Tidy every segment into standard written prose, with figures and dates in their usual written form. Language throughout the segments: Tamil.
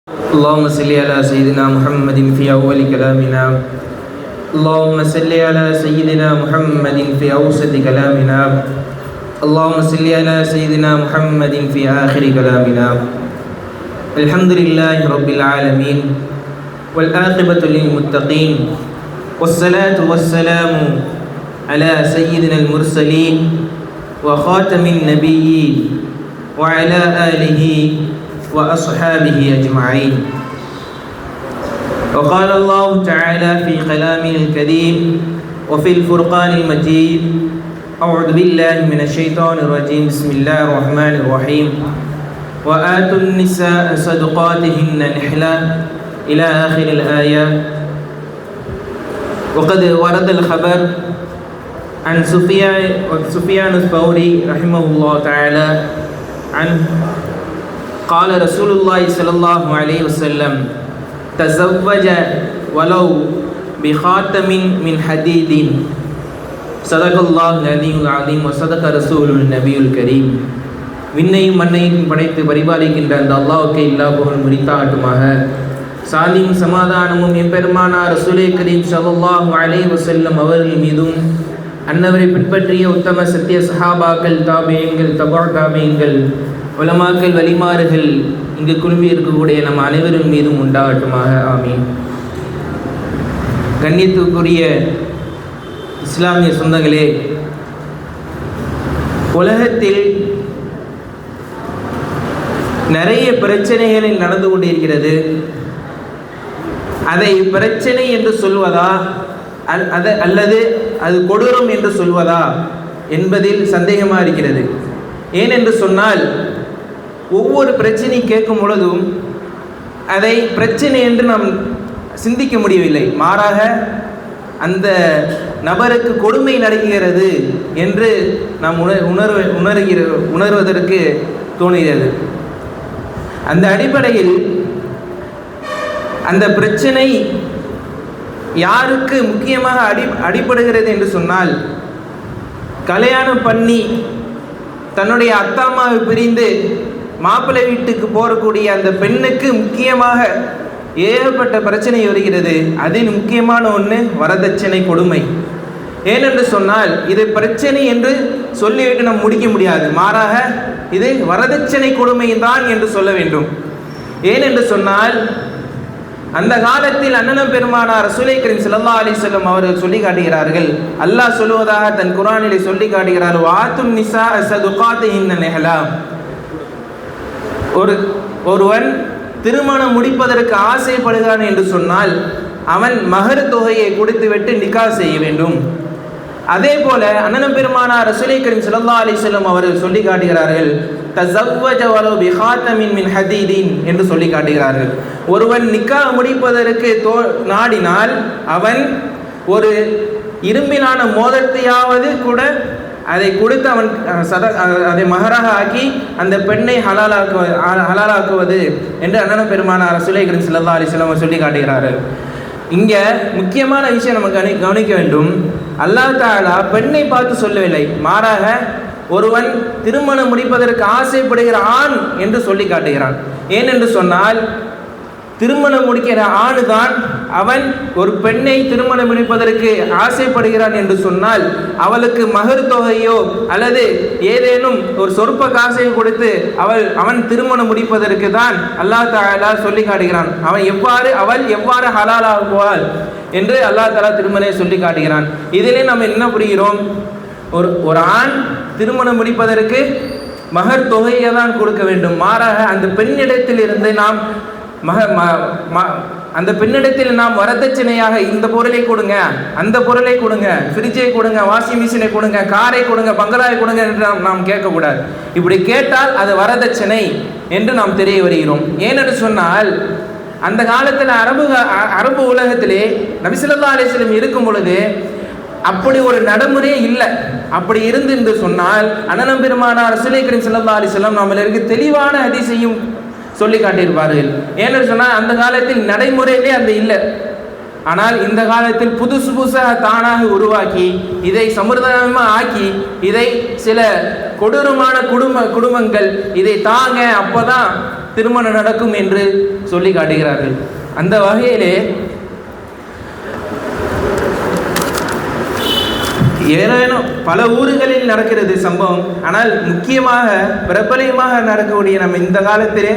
اللهم صل على سيدنا محمد في أول كلامنا. اللهم صل على سيدنا محمد في أوسط كلامنا. اللهم صل على سيدنا محمد في آخر كلامنا. الحمد لله رب العالمين والعاقبة للمتقين والصلاة والسلام على سيدنا المرسلين وخاتم النبيين وعلى آله وأصحابه أجمعين. وقال الله تعالى في كلامه الكريم وفي الفرقان المجيد: أعوذ بالله من الشيطان الرجيم. بسم الله الرحمن الرحيم. وآتوا النساء صدقاتهن نحلة إلى آخر الآية. وقد ورد الخبر عن سفيان الثوري رحمه الله تعالى عنه قال رسول الله صلى الله عليه وسلم: تزوج ولو بخاتم من حديد. صدق الله العلي العظيم وصدق رسول النبي الكريم. விண்ணையும் மண்ணையும் படைத்து பரிபாலிக்கின்ற அந்த அல்லாஹ்வுக்கு எல்லா புகழும் உரித்தாகட்டுமாக. சாலியும் சமாதானமும் எம்பெருமானார் ரசூலே கரீம் ஸல்லல்லாஹு அலைஹி வஸல்லம் அவர்கள் மீதும், அன்னவரை பின்பற்றிய உத்தம சத்திய சஹாபாக்கள், தாபியீன்கள், தபா தாபியீன்கள், உலமாக்கள், வலிமாறுகள், இங்கு குழுமி இருக்கக்கூடிய நம் அனைவரின் மீதும் உண்டாகட்டுமாக. ஆமீன். கண்ணியத்துக்குரிய இஸ்லாமிய சொந்தங்களே, உலகத்தில் நிறைய பிரச்சனைகளில் நடந்து கொண்டிருக்கிறது. அதை பிரச்சனை என்று சொல்வதா அல்லது அது கொடூரம் என்று சொல்வதா என்பதில் சந்தேகமாக இருக்கிறது. ஏனென்று சொன்னால், ஒவ்வொரு பிரச்சனை கேட்கும் பொழுதும் அதை பிரச்சனை என்று நாம் சிந்திக்க முடியவில்லை. மாறாக அந்த நபருக்கு கொடுமை நடக்கிறது என்று நாம் உணர்வதற்கு தோணுகிறது. அந்த அடிப்படையில் அந்த பிரச்சனை யாருக்கு முக்கியமாக அடிபடுகிறது என்று சொன்னால், கல்யாணம் பண்ணி தன்னுடைய அத்தா அம்மாவை பிரிந்து மாப்பிள்ளை வீட்டுக்கு போகக்கூடிய அந்த பெண்ணுக்கு முக்கியமாக ஏகப்பட்ட பிரச்சனை வருகிறது. அதில் முக்கியமான ஒன்று வரதட்சணை கொடுமை. ஏனென்று சொன்னால், இது பிரச்சனை என்று சொல்லிவிட்டு நாம் முடிக்க முடியாது. மாறாக இது வரதட்சணை கொடுமை தான் என்று சொல்ல வேண்டும். ஏனென்று சொன்னால், அந்த காலத்தில் அண்ணனம் பெருமானார் ரசூலை கரீம் ஸல்லல்லாஹு அலைஹி வஸல்லம் அவர்கள் சொல்லி காட்டுகிறார்கள். அல்லாஹ் சொல்லுவதாக தன் குர்ஆனிலே சொல்லி காட்டுகிறார்: வாத்துன் நிசா ஸதுகாத்திஹின்ன நிஹ்லா. ஒருவன் திருமணம் முடிப்பதற்கு ஆசைப்படுகிறான் என்று சொன்னால், அவன் மஹர் தொகையை கொடுத்துவிட்டு நிக்கா செய்ய வேண்டும். அதே போல அண்ணனம் பெருமானார் ரசூலை கரீம் ஸல்லல்லாஹு அலைஹி வஸல்லம் அவர்கள் சொல்லி காட்டுகிறார்கள்: தஸவ்வஜ வலவ் பிஹாத்தமின் மின் ஹதீதின் என்று சொல்லி காட்டுகிறார்கள். ஒருவன் நிக்கா முடிப்பதற்கு நாடினால் அவன் ஒரு இரும்பிலான மோதிரத்தையாவது கூட அதை கொடுத்து அவன் அதை மஹராக ஆக்கி அந்த பெண்ணை ஹலாலாக்குவது என்று அண்ணன் பெருமானார் ரசூலை கரீம் ஸல்லல்லாஹு அலைஹி வஸல்லம் சொல்லி காட்டுகிறார்கள். இங்கே முக்கியமான விஷயம் நமக்கு கவனிக்க வேண்டும். அல்லாஹ் தஆலா பெண்ணை பார்த்து சொல்லவில்லை, மாறாக ஒருவன் திருமணம் முடிப்பதற்கு ஆசைப்படுகிற ஆண் என்று சொல்லி காட்டுகிறான். ஏனென்று சொன்னால், திருமணம் முடிக்கிற ஆண் தான் அவன் ஒரு பெண்ணை திருமணம் முடிப்பதற்கு ஆசைப்படுகிறான் என்று சொன்னால், அவளுக்கு மகர் தொகையோ அல்லது ஏதேனும் ஒரு சொற்ப காசை கொடுத்து அவன் திருமணம் முடிப்பதற்கு தான் அல்லாஹ் தஆலா சொல்லி காட்டுகிறான். அவள் எவ்வாறு ஹலாலாகுவாள் என்று அல்லாஹ் தஆலா திருமணத்தை சொல்லி காட்டுகிறான். இதிலே நம்ம என்ன புரிகிறோம்? ஒரு ஆண் திருமணம் முடிப்பதற்கு மகர் தொகையை தான் கொடுக்க வேண்டும். மாறாக அந்த பெண்ணிடத்தில் இருந்து நாம் அந்த பெண்ணிடத்தில் நாம் வரதட்சணையாக இந்த பொருளை கொடுங்க, அந்த பொருளை கொடுங்க, ஃப்ரிட்ஜை கொடுங்க, வாஷிங் மிஷினை கொடுங்க, காரை கொடுங்க, பங்களாவை கொடுங்க என்று நாம் கேட்கக்கூடாது. இப்படி கேட்டால் அது வரதட்சணை என்று நாம் தெரிய வருகிறோம். ஏனென்று சொன்னால், அந்த காலத்தில் அரபு உலகத்திலே நபி ஸல்லல்லாஹு அலைஹி வஸல்லம் இருக்கும் பொழுது அப்படி ஒரு நடைமுறையே இல்லை. அப்படி இருந்து என்று சொன்னால், அண்ணன் பெருமானார் ரசூலை கரீம் ஸல்லல்லாஹு அலைஹி வஸல்லம் நம்மளுக்கு தெளிவான ஹதீஸையும் சொல்லி காட்டியிருப்பார்கள். ஏன்னு சொன்னால், அந்த காலத்தில் நடைமுறையிலே அந்த இல்லை. ஆனால் இந்த காலத்தில் புதுசு புதுசாக தானாக உருவாக்கி இதை சம்பிரதாயமாக ஆக்கி இதை சில கொடூரமான குடும்பங்கள் இதை தாங்க அப்போதான் திருமணம் நடக்கும் என்று சொல்லி காட்டுகிறார்கள். அந்த வகையிலே ஏதேனும் பல ஊர்களில் நடக்கிறது சம்பவம். ஆனால் முக்கியமாக பிரபலியமாக நடக்கக்கூடிய நம்ம இந்த காலத்திலே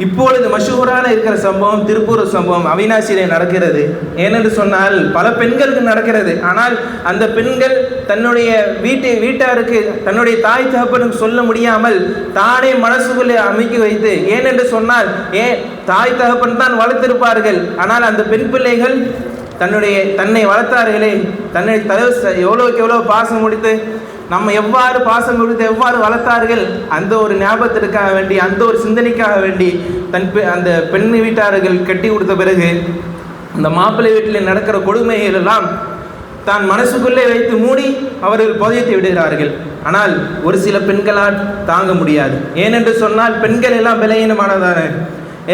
இப்பொழுது மஷூரான இருக்கிற சம்பவம் திருப்பூர் சம்பவம் அவினாசியிலே நடக்கிறது. ஏனென்று சொன்னால் பல பெண்களுக்கு நடக்கிறது. ஆனால் அந்த பெண்கள் தன்னுடைய வீட்டாருக்கு தன்னுடைய தாய் தகப்பனுக்கு சொல்ல முடியாமல் தானே மனசுக்குள்ளே அமைக்கி வைத்து, ஏனென்று சொன்னால் தாய் தகப்பன் தான் வளர்த்திருப்பார்கள். ஆனால் அந்த பெண் பிள்ளைகள் தன்னை வளர்த்தார்களே, தன்னை எவ்வளோக்கு எவ்வளோ பாசம் முடித்து நம்ம எவ்வாறு பாசம் கொடுத்து எவ்வாறு வளர்த்தார்கள் அந்த ஒரு ஞாபகத்திற்காக வேண்டி, அந்த ஒரு சிந்தனைக்காக வேண்டி அந்த பெண் வீட்டார்கள் கட்டி கொடுத்த பிறகு அந்த மாப்பிள்ளை வீட்டில் நடக்கிற கொடுமைகள் எல்லாம் தான் மனசுக்குள்ளே வைத்து மூடி அவர்கள் புதைத்து விடுகிறார்கள். ஆனால் ஒரு சில பெண்களால் தாங்க முடியாது. ஏனென்று சொன்னால் பெண்கள் எல்லாம் பலகீனமானதான,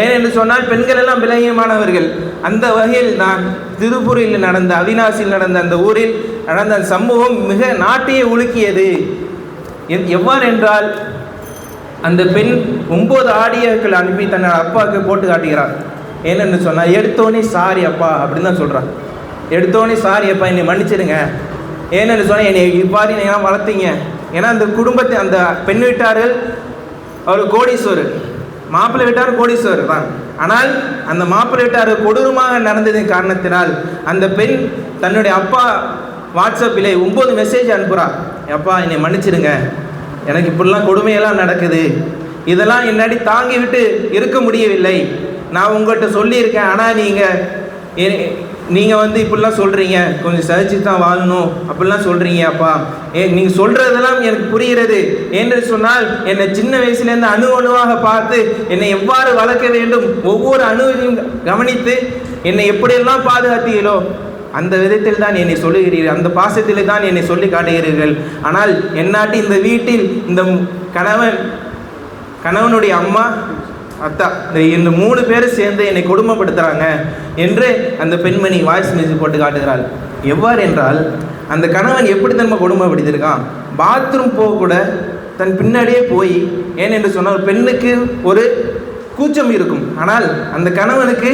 ஏனென்று சொன்னால் பெண்கள் எல்லாம் பலகீனமானவர்கள். அந்த வகையில் தான் திருப்பூரில் நடந்த அவினாசியில் நடந்த அந்த ஊரில் நடந்த அந்த சம்பவம் மிக நாட்டையே உலுக்கியது. எவ்வாறு என்றால் அந்த பெண் 9 ஆடியோக்கள் அனுப்பி தன்னோட அப்பாவுக்கு போட்டு காட்டுகிறார். ஏனென்று சொன்னால் எடுத்தோன்னே சாரி அப்பா அப்படின்னு தான் சொல்கிறான். எடுத்தோன்னே சாரி அப்பா என்னை மன்னிச்சிடுங்க, ஏனென்று சொன்னால் என்னை இவ்வாறு நீங்கள் வளர்த்தீங்க. ஏன்னா அந்த குடும்பத்தை அந்த பெண் வீட்டார்கள் அவர் கோடீஸ்வரர், மாப்பிள்ளை வீட்டார் கோடீஸ்வரர் தான். ஆனால் அந்த மாப்பிள்ளை வீட்டார் கொடூரமாக நடந்ததின் காரணத்தினால் அந்த பெண் தன்னுடைய அப்பா வாட்ஸ்அப்பில் 9 மெசேஜ் அனுப்புகிறார். அப்பா என்னை மன்னிச்சிடுங்க, எனக்கு இப்படிலாம் கொடுமையெல்லாம் நடக்குது, இதெல்லாம் என்னாடி தாங்கி விட்டு இருக்க முடியவில்லை, நான் உங்கள்கிட்ட சொல்லியிருக்கேன், ஆனால் நீங்கள் வந்து இப்படிலாம் சொல்கிறீங்க, கொஞ்சம் சகிச்சு தான் வாழணும் அப்படிலாம் சொல்கிறீங்க அப்பா, நீங்கள் சொல்கிறதெல்லாம் எனக்கு புரிகிறது. என்று சொன்னால் என்னை சின்ன வயசுலேருந்து அணுவாக பார்த்து என்னை எவ்வாறு வளர்க்க வேண்டும், ஒவ்வொரு அணுவையும் கவனித்து என்னை எப்படியெல்லாம் பாதுகாத்தீர்களோ அந்த விதத்தில் தான் என்னை சொல்லுகிறீர்கள், அந்த பாசத்தில் தான் என்னை சொல்லி காட்டுகிறீர்கள். ஆனால் என்னாட்டி இந்த வீட்டில் இந்த கணவனுடைய அம்மா அத்தா இந்த 3 பேரும் சேர்ந்து என்னை கொடுமைப்படுத்துகிறாங்க என்று அந்த பெண்மணி வாய்ஸ் மெசேஜ் போட்டு காட்டுகிறாள். எவ்வாறு என்றால் அந்த கணவன் எப்படி தன்மை கொடுமைப்படுத்தியிருக்கான், பாத்ரூம் போக கூட தன் பின்னாடியே போய், ஏனென்று சொன்னால் பெண்ணுக்கு ஒரு கூச்சம் இருக்கும், ஆனால் அந்த கணவனுக்கு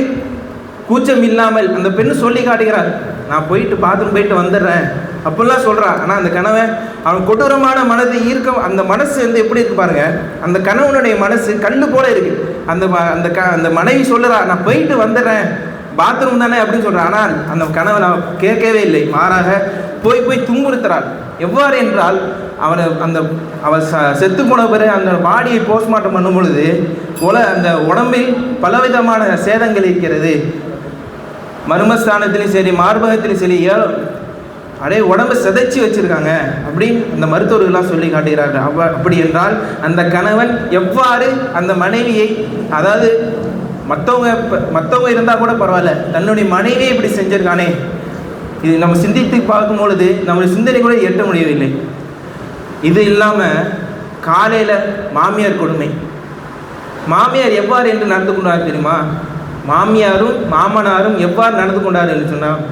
கூச்சம் இல்லாமல் அந்த பெண்ணு சொல்லி காட்டுகிறார், நான் போயிட்டு பாத்ரூம் போயிட்டு வந்துடுறேன் அப்படிலாம் சொல்கிறான். ஆனால் அந்த கணவன் அவன் கொடூரமான மனதை ஈர்க்க, அந்த மனசு வந்து எப்படி இருக்கு பாருங்க, அந்த கணவனுடைய மனசு கல்லு போல இருக்கு. அந்த மனைவி சொல்லுறா, நான் போயிட்டு வந்துடுறேன் பாத்ரூம் தானே அப்படின்னு சொல்கிறான். ஆனால் அந்த கணவன் கேட்கவே இல்லை, மாறாக போய் துன்புறுத்துறாள். எவ்வாறு என்றால் அவள் செத்து போன பிறகு அந்த பாடியை போஸ்ட்மார்ட்டம் பண்ணும் பொழுது அந்த உடம்பில் பலவிதமான சேதங்கள் இருக்கிறது, மர்மஸ்தானத்திலையும் சரி மார்பகத்திலையும் சரி உடம்பை சிதைச்சி வச்சிருக்காங்க அப்படின்னு அந்த மருத்துவர்கள்லாம் சொல்லி காட்டுகிறார்கள். அப்படி என்றால் அந்த கணவன் எவ்வாறு அந்த மனைவியை, அதாவது மற்றவங்க இருந்தால் கூட பரவாயில்ல, தன்னுடைய மனைவியை இப்படி செஞ்சிருக்கானே, இது நம்ம சிந்தித்து பார்க்கும் பொழுது நம்மளுடைய சிந்தனை கூட எட்ட முடியவில்லை. இது இல்லாமல் காலையில் மாமியார் கொடுமை, மாமியார் எவ்வாறு என்று நடந்து கொண்டார் தெரியுமா? மாமியாரும் மாமனாரும் எவ்வாறு நடந்து கொண்டார் என்று சொன்னால்,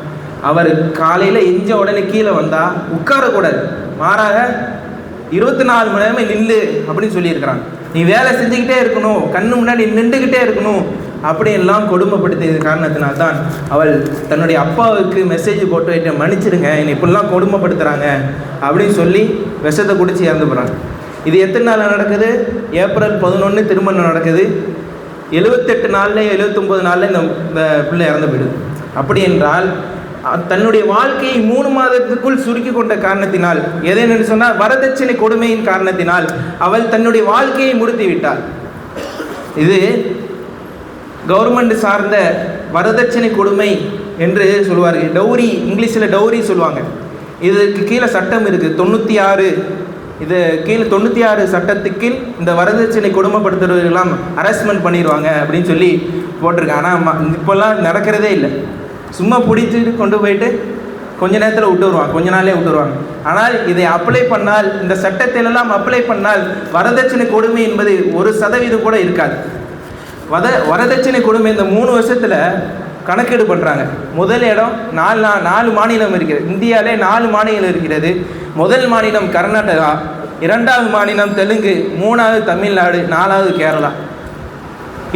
அவர் காலையில் எஞ்ச உடனே கீழே வந்தால் உட்காரக்கூடாது, மாறாக 24 மணி நேரமே நில்லு அப்படின்னு சொல்லியிருக்கிறான். நீ வேலை செஞ்சுக்கிட்டே இருக்கணும், கண்ணு முன்னாடி நின்றுக்கிட்டே இருக்கணும் அப்படியெல்லாம் கொடுமைப்படுத்தியது காரணத்தினால்தான் அவள் தன்னுடைய அப்பாவுக்கு மெசேஜ் போட்டு வைட்டு, மன்னிச்சிடுங்க என்னை இப்படிலாம் கொடுமைப்படுத்துகிறாங்க அப்படின்னு சொல்லி விஷத்தை குடிச்சு இறந்து போகிறாங்க. இது எத்தனை நாள் நடக்குது? ஏப்ரல் 11 திருமணம் நடக்குது, 78 நாளில் 79 நாளில் இந்த பிள்ளை இறந்து போயிடுது. அப்படி என்றால் தன்னுடைய வாழ்க்கையை 3 மாதத்துக்குள் சுருக்கி கொண்ட காரணத்தினால், எதென்னு சொன்னால் வரதட்சணை கொடுமையின் காரணத்தினால் அவள் தன்னுடைய வாழ்க்கையை முடித்து விட்டாள். இது கவர்மெண்ட் சார்ந்த வரதட்சணை கொடுமை என்று சொல்லுவார்கள். டௌரி, இங்கிலீஷில் டௌரி சொல்லுவாங்க. இதுக்கு கீழே சட்டம் இருக்குது 96, இது கீழே 96 சட்டத்துக்கு இந்த வரதட்சணை கொடுமைப்படுத்துறவர்களெல்லாம் ஹராஸ்மெண்ட் பண்ணிடுவாங்க அப்படின்னு சொல்லி போட்டிருக்காங்க. ஆனால் இப்போல்லாம் நடக்கிறதே இல்லை, சும்மா பிடிச்சிட்டு கொண்டு போயிட்டு கொஞ்ச நேரத்தில் விட்டு வருவாங்க, கொஞ்ச நாளே விட்டு வருவாங்க. ஆனால் இதை அப்ளை பண்ணால், இந்த சட்டத்திலெல்லாம் அப்ளை பண்ணால் வரதட்சணை கொடுமை என்பது 1% கூட இருக்காது. வரதட்சணை கொடுமை இந்த 3 வருஷத்தில் கணக்கெடு பண்ணுறாங்க. முதல் இடம் 4 மாநிலம் இருக்கிறது. இந்தியாவிலே 4 மாநிலம் இருக்கிறது. முதல் மாநிலம் கர்நாடகா, 2வது மாநிலம் தெலுங்கு, 3வது தமிழ்நாடு, 4வது கேரளா.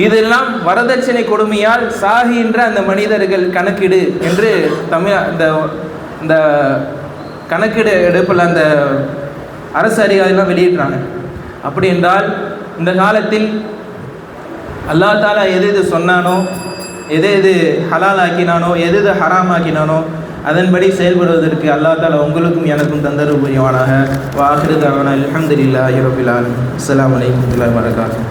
இதெல்லாம் வரதட்சணை கொடுமையால் சாகின்ற அந்த மனிதர்கள் கணக்கீடு என்று இந்த கணக்கீடு எடுப்பில் அந்த அரசு அதிகாரிலாம் வெளியிடுறாங்க. அப்படி என்றால் இந்த காலத்தில் அல்லாஹ் தாலா எது சொன்னானோ, எது ஹலால் ஆக்கினானோ, எது ஹராம் ஆக்கினானோ அதன்படி செயல்படுவதற்கு அல்லாஹ் தாலா உங்களுக்கும் எனக்கும் தந்தருள் புரிவானாக. வ ஆகிரு தஅவானா அல்ஹம்துலில்லாஹி ரப்பில் ஆலமீன். அஸ்ஸலாமு அலைக்கும் வரஹ்மத்துல்லாஹி வபரகாத்துஹு.